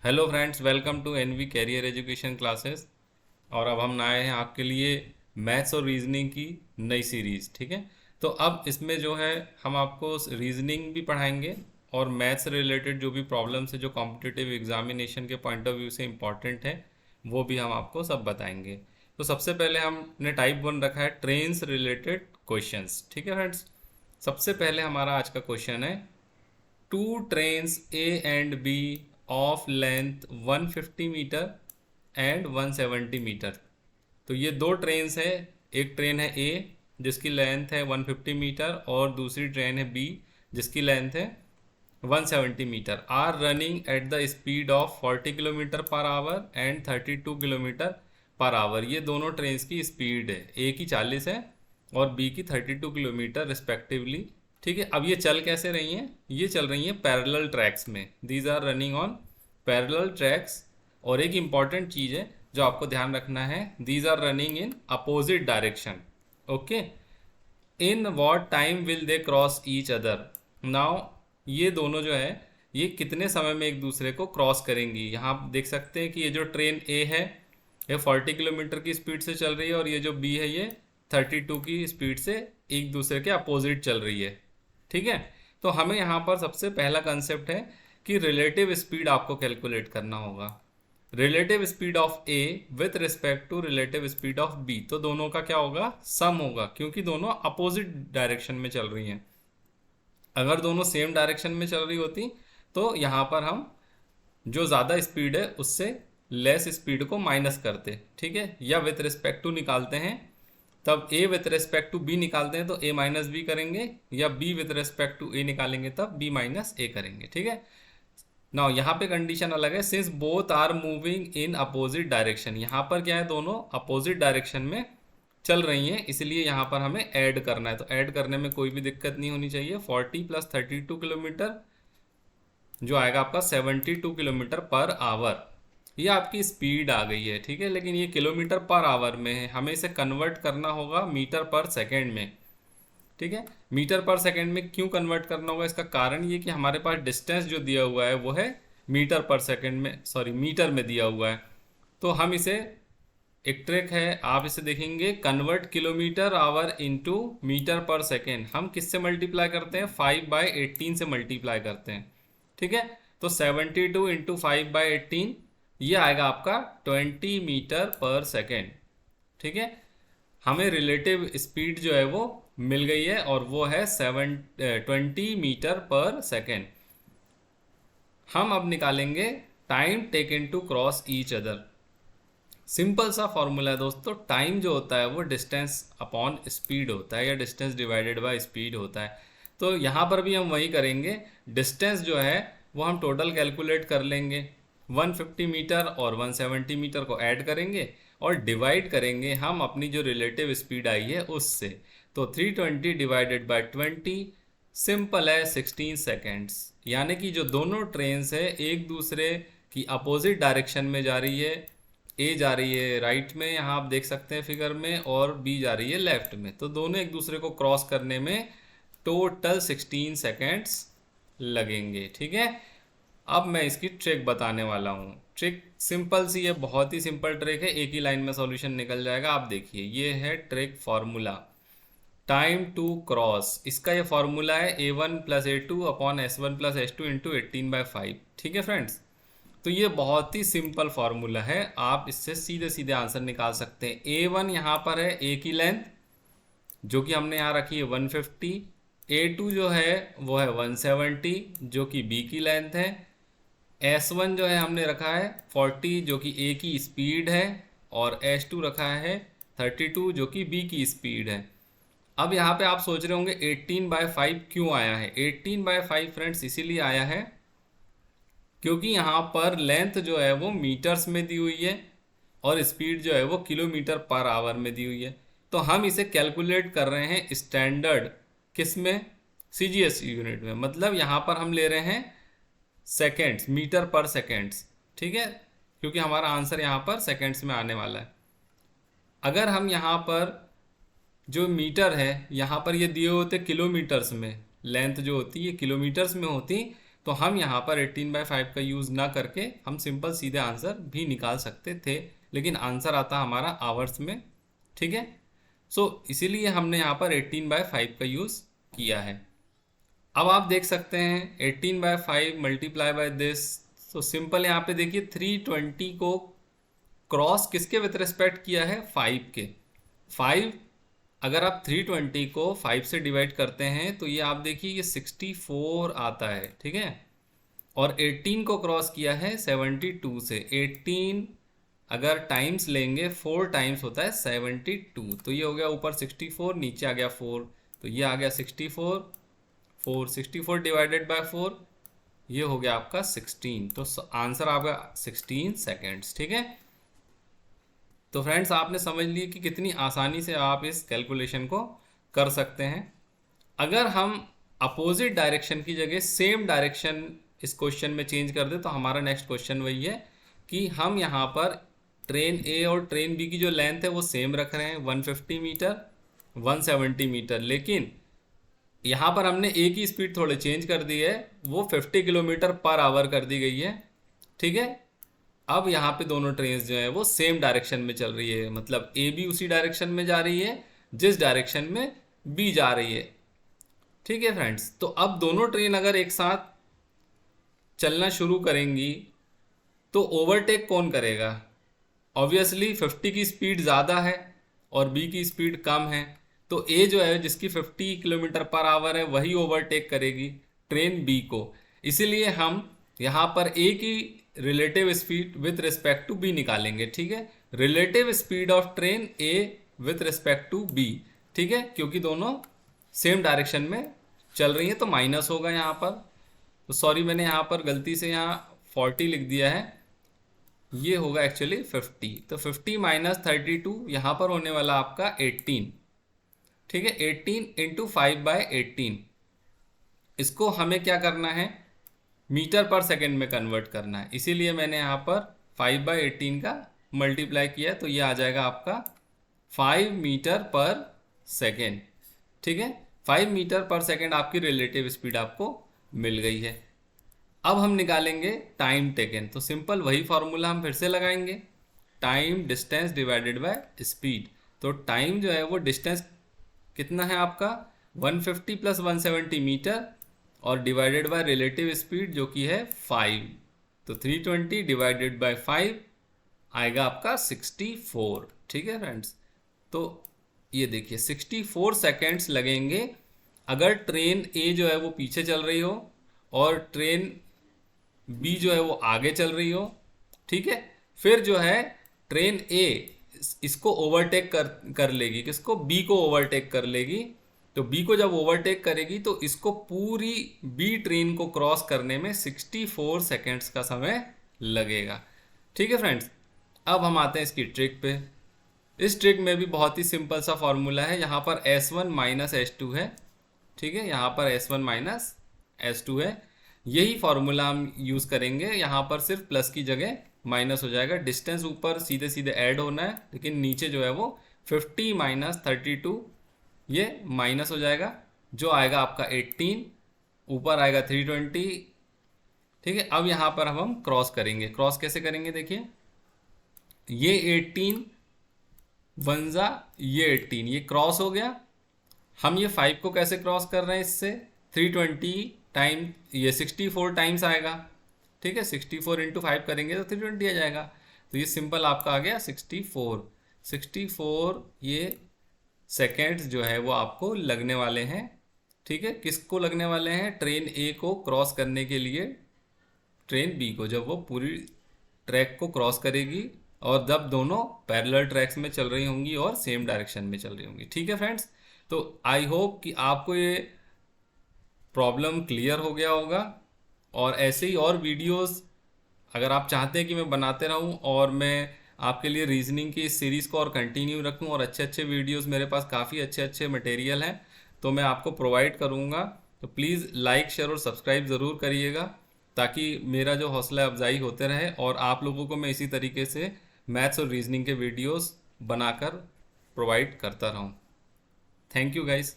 Hello friends, welcome to NV career education classes. और अब हम आए हैं आपके लिए मैथ्स और रीजनिंग की नई सीरीज़। ठीक है, तो अब इसमें जो है हम आपको रीजनिंग भी पढ़ाएंगे और मैथ्स रिलेटेड जो भी प्रॉब्लम्स है जो कॉम्पिटिटिव एग्जामिनेशन के पॉइंट ऑफ व्यू से इम्पॉर्टेंट है वो भी हम आपको सब बताएंगे। तो सबसे पहले हमने टाइप 1 रखा है ट्रेन्स रिलेटेड क्वेश्चंस। ठीक है फ्रेंड्स, सबसे पहले हमारा आज का क्वेश्चन है two trains A and B of length 150 metre and 170 metre. तो ये दो ट्रेन्स है, एक ट्रेन है ए जिसकी लेंथ है 150 मीटर और दूसरी ट्रेन है बी जिसकी लेंथ है 170 metre. Are running at the speed of 40 kilometre per hour and 32 kilometre per hour. ये दोनों ट्रेन की स्पीड है, ए की 40 है और बी की 32 किलोमीटर रिस्पेक्टिवली। ठीक है, अब ये चल कैसे रही हैं? ये चल रही हैं पैरेलल ट्रैक्स में। These are running on parallel tracks. और एक इम्पॉर्टेंट चीज़ है जो आपको ध्यान रखना है, these are running in opposite direction. Okay, in what time will they cross each other. Now ये दोनों जो है ये कितने समय में एक दूसरे को क्रॉस करेंगी। यहाँ आप देख सकते हैं कि ये जो ट्रेन ए है ये 40 किलोमीटर की स्पीड से चल रही है और ये जो बी है ये 32 की स्पीड से एक दूसरे के अपोजिट चल रही है। ठीक है, तो हमें यहाँ पर सबसे पहला कंसेप्ट है कि रिलेटिव स्पीड आपको कैलकुलेट करना होगा। Relative speed of A with respect to relative speed of B, तो दोनों का क्या होगा? सम होगा, क्योंकि दोनों अपोजिट डायरेक्शन में चल रही हैं। अगर दोनों सेम डायरेक्शन में चल रही होती तो यहाँ पर हम जो ज़्यादा स्पीड है उससे लेस स्पीड को माइनस करते। ठीक है, या विथ रिस्पेक्ट टू निकालते हैं तब ए विथ रिस्पेक्ट टू बी निकालते हैं तो ए माइनस बी करेंगे, या बी विथ रिस्पेक्ट टू ए निकालेंगे तब बी माइनस ए करेंगे। ठीक है, नाउ यहाँ पे कंडीशन अलग है, since both are moving in opposite direction. यहाँ पर क्या है, दोनों अपोजिट डायरेक्शन में चल रही हैं, इसलिए यहाँ पर हमें ऐड करना है। तो ऐड करने में कोई भी दिक्कत नहीं होनी चाहिए। 40 प्लस 32 किलोमीटर जो आएगा आपका 72 किलोमीटर पर आवर। ये आपकी स्पीड आ गई है। ठीक है, लेकिन ये किलोमीटर पर आवर में है, हमें इसे कन्वर्ट करना होगा मीटर पर सेकेंड में। ठीक है, मीटर पर सेकेंड में क्यों कन्वर्ट करना होगा? इसका कारण ये कि हमारे पास डिस्टेंस जो दिया हुआ है वो है मीटर पर सेकेंड में, सॉरी मीटर में दिया हुआ है। तो हम इसे, एक ट्रिक है, आप इसे देखेंगे convert kilometre hour into metre per second. हम किससे मल्टीप्लाई करते हैं? 5/18 से मल्टीप्लाई करते हैं। ठीक है, तो 72 इंटू 5/18 ये आएगा आपका 20 मीटर पर सेकेंड। ठीक है, हमें रिलेटिव स्पीड जो है वो मिल गई है और वो है 20 मीटर पर सेकेंड। हम अब निकालेंगे time taken to cross each other. Simple सा फॉर्मूला है दोस्तों, टाइम जो होता है वो डिस्टेंस अपॉन स्पीड होता है या डिस्टेंस डिवाइडेड बाय स्पीड होता है। तो यहाँ पर भी हम वही करेंगे, डिस्टेंस जो है वो हम टोटल कैलकुलेट कर लेंगे, 150 मीटर और 170 मीटर को ऐड करेंगे और डिवाइड करेंगे हम अपनी जो रिलेटिव स्पीड आई है उससे। तो 320 डिवाइडेड बाय 20 सिंपल है 16 सेकेंड्स। यानी कि जो दोनों ट्रेन्स है एक दूसरे की अपोजिट डायरेक्शन में जा रही है, ए जा रही है राइट में, यहाँ आप देख सकते हैं फिगर में, और बी जा रही है लेफ्ट में, तो दोनों एक दूसरे को क्रॉस करने में टोटल 16 सेकेंड्स लगेंगे। ठीक है, अब मैं इसकी ट्रिक बताने वाला हूँ। ट्रिक सिंपल सी है, बहुत ही सिंपल ट्रिक है, एक ही लाइन में सॉल्यूशन निकल जाएगा। आप देखिए, ये है trick formula time to cross. इसका ये फॉर्मूला है A1 plus A2 upon S1 plus S2 into 18/5। ठीक है फ्रेंड्स, तो ये बहुत ही सिंपल फार्मूला है, आप इससे सीधे सीधे आंसर निकाल सकते हैं। A1 यहाँ पर है ए की लेंथ जो कि हमने यहाँ रखी है 150, A2 जो है वो है 170 जो कि बी की लेंथ है, S1 जो है हमने रखा है 40 जो कि ए की स्पीड है, और S2 रखा है 32 जो कि बी की स्पीड है। अब यहाँ पे आप सोच रहे होंगे 18/5 क्यों आया है? 18/5 फ्रेंड्स इसीलिए आया है क्योंकि यहाँ पर लेंथ जो है वो मीटर्स में दी हुई है और स्पीड जो है वो किलोमीटर पर आवर में दी हुई है। तो हम इसे कैलकुलेट कर रहे हैं स्टैंडर्ड किस में? CGS यूनिट में, मतलब यहाँ पर हम ले रहे हैं सेकेंड्स, मीटर पर सेकेंड्स। ठीक है, क्योंकि हमारा आंसर यहाँ पर सेकेंड्स में आने वाला है। अगर हम यहाँ पर जो मीटर है यहाँ पर ये दिए होते किलोमीटर्स में, लेंथ जो होती है किलोमीटर्स में होती, तो हम यहाँ पर 18/5 का यूज़ ना करके हम सिंपल सीधे आंसर भी निकाल सकते थे, लेकिन आंसर आता हमारा आवर्स में, ठीक है। सो इसीलिए हमने यहाँ पर 18/5 का यूज़ किया है। अब आप देख सकते हैं 18/5 मल्टीप्लाई बाय दिस, तो सिंपल यहाँ पे देखिए 320 को क्रॉस किसके विथ रिस्पेक्ट किया है, 5 के। 5 अगर आप 320 को 5 से डिवाइड करते हैं तो ये आप देखिए ये 64 आता है, ठीक है। और 18 को क्रॉस किया है 72 से। 18 अगर टाइम्स लेंगे 4 टाइम्स होता है 72, तो ये हो गया ऊपर 64, नीचे आ गया 4, तो ये आ गया 64, 64 डिवाइडेड बाय 4, ये हो गया आपका 16, तो आंसर आपका 16 सेकेंड्स, ठीक है। तो फ्रेंड्स आपने समझ लिया कि कितनी आसानी से आप इस कैलकुलेशन को कर सकते हैं। अगर हम अपोजिट डायरेक्शन की जगह सेम डायरेक्शन इस क्वेश्चन में चेंज कर दे तो हमारा नेक्स्ट क्वेश्चन वही है कि हम यहाँ पर ट्रेन ए और ट्रेन बी की जो लेंथ है वो सेम रख रहे हैं, 150 मीटर 170 मीटर, लेकिन यहाँ पर हमने ए की स्पीड थोड़े चेंज कर दी है, वो 50 किलोमीटर पर आवर कर दी गई है, ठीक है। अब यहाँ पे दोनों ट्रेन्स जो है वो सेम डायरेक्शन में चल रही है, मतलब ए भी उसी डायरेक्शन में जा रही है जिस डायरेक्शन में बी जा रही है, ठीक है फ्रेंड्स। तो अब दोनों ट्रेन अगर एक साथ चलना शुरू करेंगी तो ओवरटेक कौन करेगा? ऑब्वियसली 50 की स्पीड ज़्यादा है और बी की स्पीड कम है, तो ए जो है जिसकी 50 किलोमीटर पर आवर है वही ओवरटेक करेगी ट्रेन बी को। इसीलिए हम यहाँ पर ए की relative speed with respect to B निकालेंगे, ठीक है। Relative speed of train A with respect to B, ठीक है, क्योंकि दोनों सेम डायरेक्शन में चल रही हैं तो माइनस होगा यहाँ पर। तो सॉरी मैंने यहाँ पर गलती से यहाँ 40 लिख दिया है, ये होगा एक्चुअली 50। तो 50 माइनस 32 यहाँ पर होने वाला आपका 18, ठीक है। 18 इंटू 5/18, इसको हमें क्या करना है, मीटर पर सेकेंड में कन्वर्ट करना है, इसीलिए मैंने यहाँ पर 5/18 का मल्टीप्लाई किया, तो ये आ जाएगा आपका 5 मीटर पर सेकेंड, ठीक है। 5 मीटर पर सेकेंड आपकी रिलेटिव स्पीड आपको मिल गई है। अब हम निकालेंगे टाइम टेकन, तो सिंपल वही फॉर्मूला हम फिर से लगाएंगे, time distance divided by speed. तो टाइम जो है वो डिस्टेंस कितना है आपका 150 प्लस 170 मीटर और डिवाइडेड बाय रिलेटिव स्पीड जो कि है 5, तो 320 डिवाइडेड बाय 5 आएगा आपका 64, ठीक है फ्रेंड्स। तो ये देखिए 64 सेकेंड्स लगेंगे अगर ट्रेन ए जो है वो पीछे चल रही हो और ट्रेन बी जो है वो आगे चल रही हो, ठीक है। फिर जो है ट्रेन ए इसको ओवरटेक कर लेगी, किसको, बी को ओवरटेक कर लेगी। तो बी को जब ओवरटेक करेगी तो इसको पूरी बी ट्रेन को क्रॉस करने में 64 सेकेंड्स का समय लगेगा, ठीक है फ्रेंड्स। अब हम आते हैं इसकी ट्रिक पे। इस ट्रिक में भी बहुत ही सिंपल सा फॉर्मूला है, यहाँ पर S1 माइनस S2 है, ठीक है, यहाँ पर S1 माइनस S2 है। यही फॉर्मूला हम यूज़ करेंगे, यहाँ पर सिर्फ प्लस की जगह माइनस हो जाएगा। डिस्टेंस ऊपर सीधे सीधे ऐड होना है, लेकिन नीचे जो है वो 50 माइनस 32 ये माइनस हो जाएगा, जो आएगा आपका 18, ऊपर आएगा 320, ठीक है। अब यहाँ पर हम क्रॉस करेंगे, क्रॉस कैसे करेंगे देखिए, ये 18 वंजा ये 18, ये क्रॉस हो गया। हम ये 5 को कैसे क्रॉस कर रहे हैं, इससे 320 टाइम ये 64 टाइम्स आएगा, ठीक है। 64 इंटू 5 करेंगे तो 320 आ जाएगा, तो ये सिंपल आपका आ गया 64 ये सेकेंड्स जो है वो आपको लगने वाले हैं, ठीक है। किसको लगने वाले हैं, ट्रेन ए को क्रॉस करने के लिए ट्रेन बी को, जब वो पूरी ट्रैक को क्रॉस करेगी और जब दोनों पैरेलल ट्रैक्स में चल रही होंगी और सेम डायरेक्शन में चल रही होंगी, ठीक है फ्रेंड्स। तो आई होप कि आपको ये प्रॉब्लम क्लियर हो गया होगा, और ऐसे ही और वीडियोस अगर आप चाहते हैं कि मैं बनाते रहूं और मैं आपके लिए रीजनिंग की इस सीरीज़ को और कंटिन्यू रखूं और अच्छे अच्छे वीडियोस, मेरे पास काफ़ी अच्छे अच्छे मटेरियल हैं तो मैं आपको प्रोवाइड करूंगा। तो प्लीज़ लाइक शेयर और सब्सक्राइब ज़रूर करिएगा, ताकि मेरा जो हौसला अफजाई होते रहे और आप लोगों को मैं इसी तरीके से मैथ्स और रीजनिंग के वीडियोस बनाकर प्रोवाइड करता रहूं। Thank you guys.